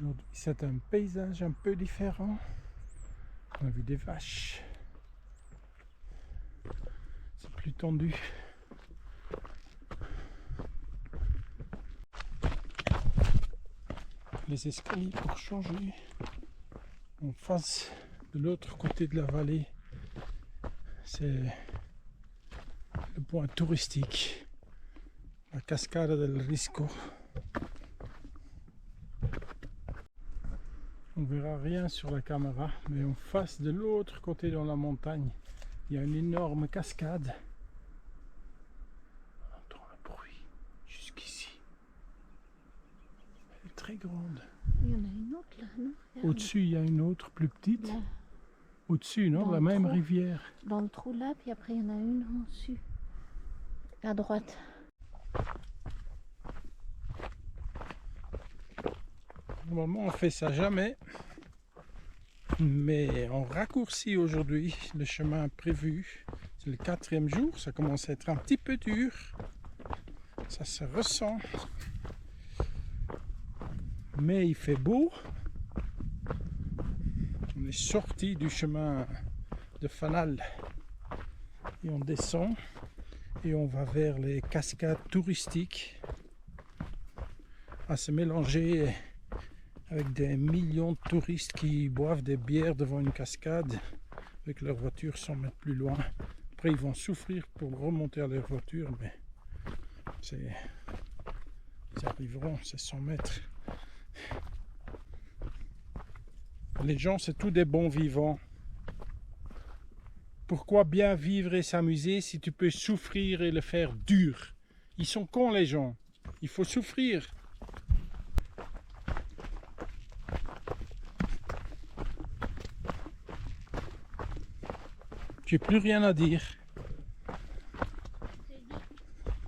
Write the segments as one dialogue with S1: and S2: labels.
S1: Aujourd'hui, c'est un paysage un peu différent. On a vu des vaches. C'est plus tendu. Les escaliers pour changer. En face, de l'autre côté de la vallée, c'est le point touristique, la Cascada del Risco. On verra rien sur la caméra, mais en face, de l'autre côté dans la montagne, il y a une énorme cascade. On entend le bruit jusqu'ici. Elle est très grande.
S2: Il y en a une autre là, non?
S1: Au-dessus, il y a une autre plus petite.
S2: Là,
S1: Au-dessus, non?
S2: dans
S1: La
S2: le
S1: même
S2: trou.
S1: rivière.
S2: dans le trou là, puis après il y en a une en dessus, à droite.
S1: Normalement, on fait ça jamais. Mais on raccourcit aujourd'hui le chemin prévu. C'est le 4e jour. Ça commence à être un petit peu dur. Ça se ressent. Mais il fait beau. On est sorti du chemin de Fanal. Et on descend. Et on va vers les cascades touristiques. À se mélanger avec des millions de touristes qui boivent des bières devant une cascade avec leur voiture 100 mètres plus loin. Après, ils vont souffrir pour remonter à leur voiture, mais ils arriveront, c'est 100 mètres. Les gens, c'est tous des bons vivants. Pourquoi bien vivre et s'amuser si tu peux souffrir et le faire dur? Ils sont cons, les gens. Il faut souffrir. J'ai plus rien à dire.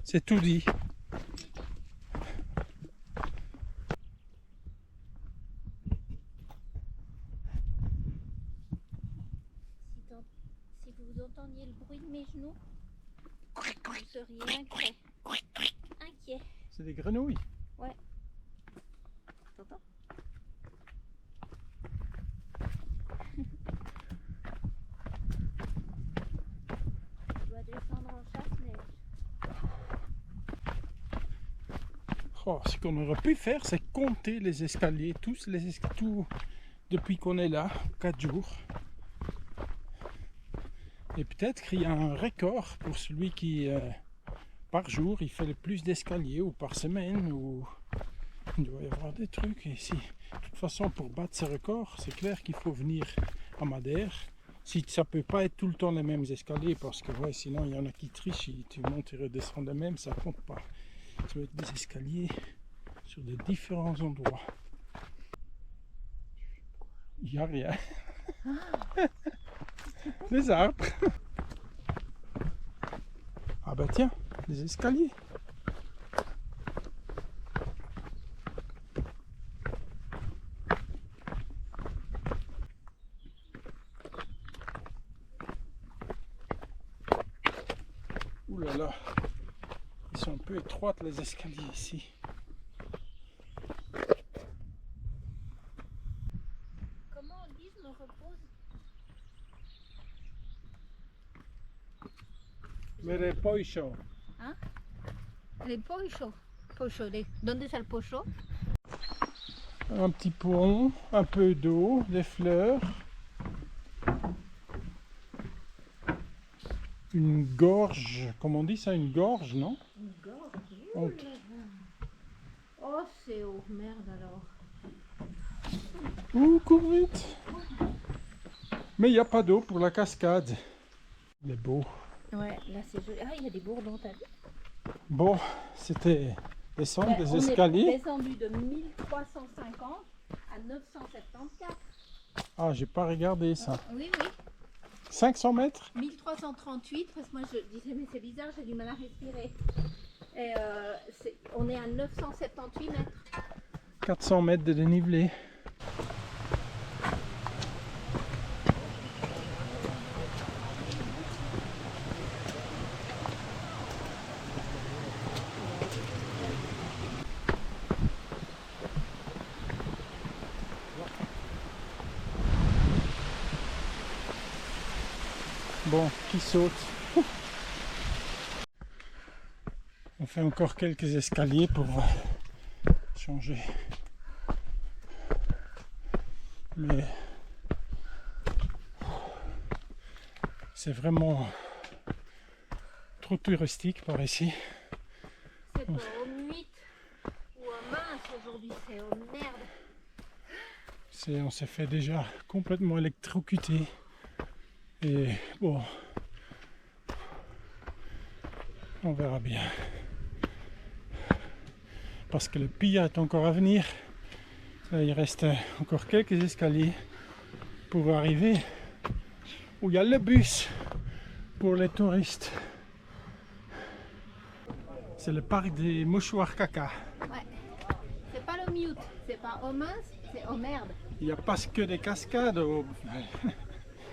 S1: C'est tout dit.
S2: Si vous entendiez le bruit de mes genoux, vous seriez inquiet.
S1: C'est des grenouilles.
S2: Ouais. T'entends? Je dois descendre en chasse-neige.
S1: Oh, ce qu'on aurait pu faire, c'est compter les escaliers, tout depuis qu'on est là, 4 jours. Et peut-être qu'il y a un record pour celui qui, par jour, il fait le plus d'escaliers, ou par semaine, ou il doit y avoir des trucs. Et si, de toute façon, pour battre ce record, c'est clair qu'il faut venir à Madère. Si ça peut pas être tout le temps les mêmes escaliers, parce que ouais, sinon il y en a qui trichent, et tu montes et redescends les mêmes, ça compte pas. Ça va être des escaliers sur de différents endroits. Il n'y a rien. Les arbres. Ah bah tiens, les escaliers. Ouh là là. Ils sont un peu étroites les escaliers ici.
S2: Comment on dit je me repose?
S1: Mais les poichons.
S2: Hein? Les pochos. ¿Dónde está el pocho?
S1: Un petit pont, un peu d'eau, des fleurs. Une gorge, comment on dit ça, une gorge, non?
S2: Une gorge.
S1: On-
S2: Oh, c'est haut. Merde alors.
S1: Ouh, cours vite. Mais il n'y a pas d'eau pour la cascade. Il est beau.
S2: Ouais, là c'est joli. Ah, il y a des bourdons, t'as vu?
S1: Bon, c'était descendre des
S2: On
S1: escaliers.
S2: est descendu de 1350 à 974.
S1: Ah, j'ai pas regardé ça.
S2: Oui, oui.
S1: 500 mètres?
S2: 1338, parce que moi je disais, mais c'est bizarre, j'ai du mal à respirer. Et on est à 978 mètres.
S1: 400 mètres de dénivelé. qui saute. On fait encore quelques escaliers pour changer. Mais c'est vraiment trop touristique par ici.
S2: C'est pas au Nuit ou au Mince aujourd'hui, c'est au Merde.
S1: On s'est fait déjà complètement électrocuter. Et bon, on verra bien. Parce que le pire est encore à venir. Il reste encore quelques escaliers pour arriver où il y a le bus pour les touristes. C'est le parc des mouchoirs caca.
S2: Ouais. C'est pas le Mute, c'est pas au Mince, c'est au Merde.
S1: Il n'y a pas que des cascades.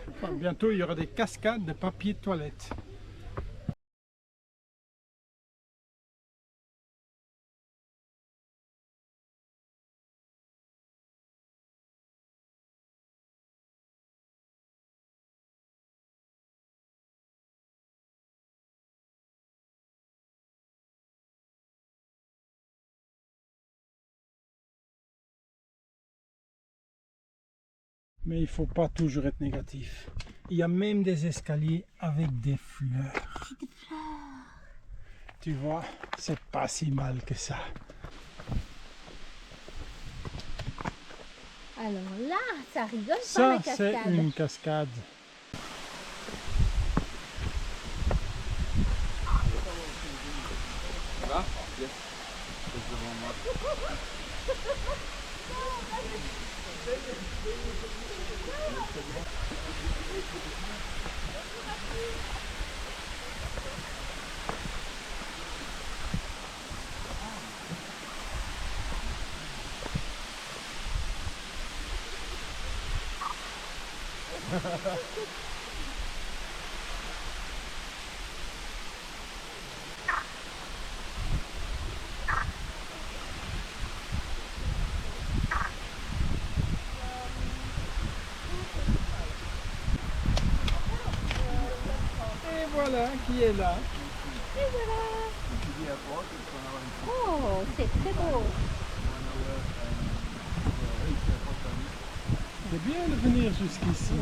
S1: Enfin, bientôt, il y aura des cascades de papier de toilette. Mais il ne faut pas toujours être négatif. Il y a même des escaliers avec des fleurs.
S2: Des fleurs.
S1: Tu vois, c'est pas si mal que ça.
S2: Alors là, ça rigole pas
S1: Ça,
S2: la
S1: c'est
S2: cascade.
S1: une cascade. Et voilà qui est là.
S2: Et voilà. Oh, c'est très beau.
S1: C'est bien de venir jusqu'ici.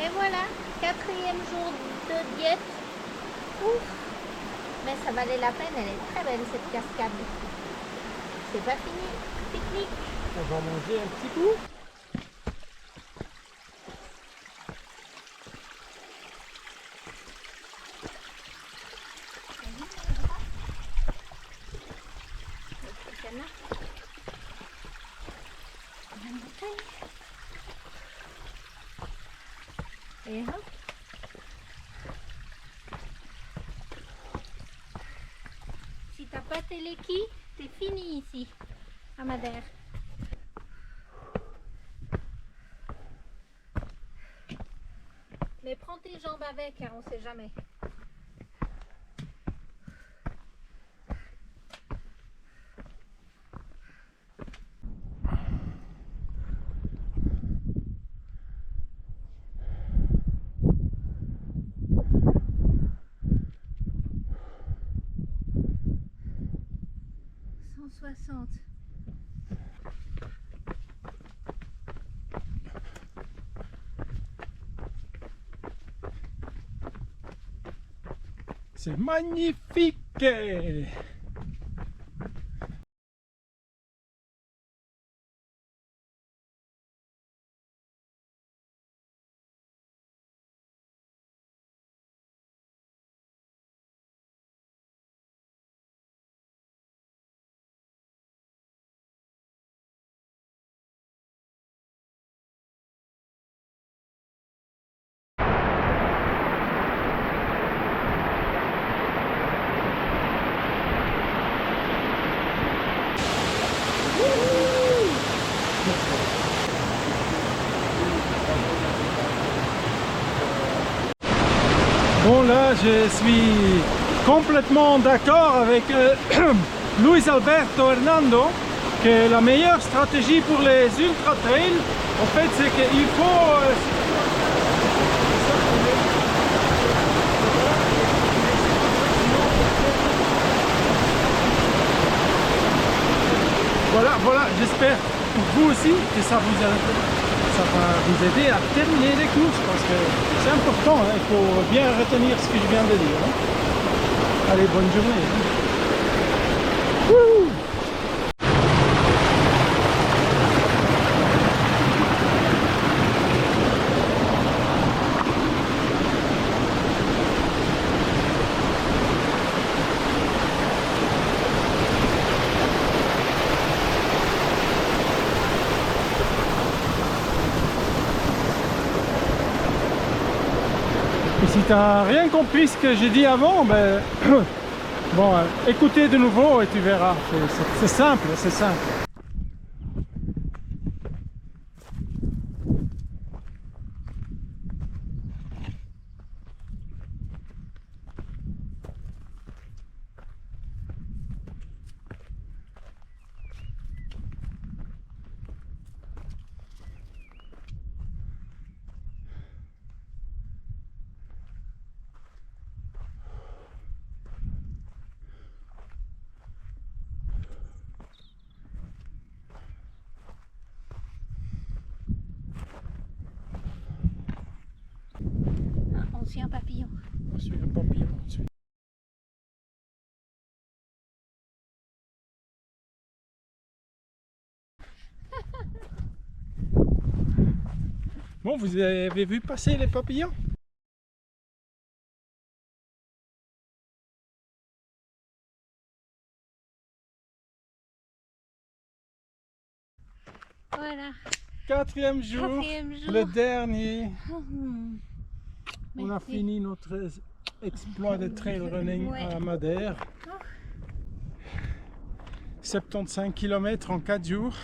S2: Et voilà, 4e jour de diète. Ouf. Mais ça valait la peine, elle est très belle cette cascade. C'est pas fini. Pique-nique.
S1: On va manger un petit coup.
S2: Celle-là. Une bouteille. Et hop. Si t'as pas tes léquis, t'es fini ici, à Madère. Mais prends tes jambes avec, hein, on sait jamais.
S1: C'est magnifique! je suis complètement d'accord avec Luis Alberto Hernando que la meilleure stratégie pour les ultra trails, en fait, c'est qu'il faut voilà, j'espère pour vous aussi que ça va vous aider à terminer les courses parce que c'est important, hein, il faut bien retenir ce que je viens de dire. Hein. Allez, bonne journée. Hein. Wouh! Et si tu n'as rien compris ce que j'ai dit avant, ben, bon, écoutez de nouveau et tu verras. C'est simple, c'est simple.
S2: On suit un papillon.
S1: On suit un papillon. Bon, vous avez vu passer les papillons?
S2: Voilà.
S1: Quatrième jour, le dernier. On a
S2: Merci.
S1: fini notre exploit de trail running
S2: Ouais.
S1: à Madère. 75 km en 4 jours.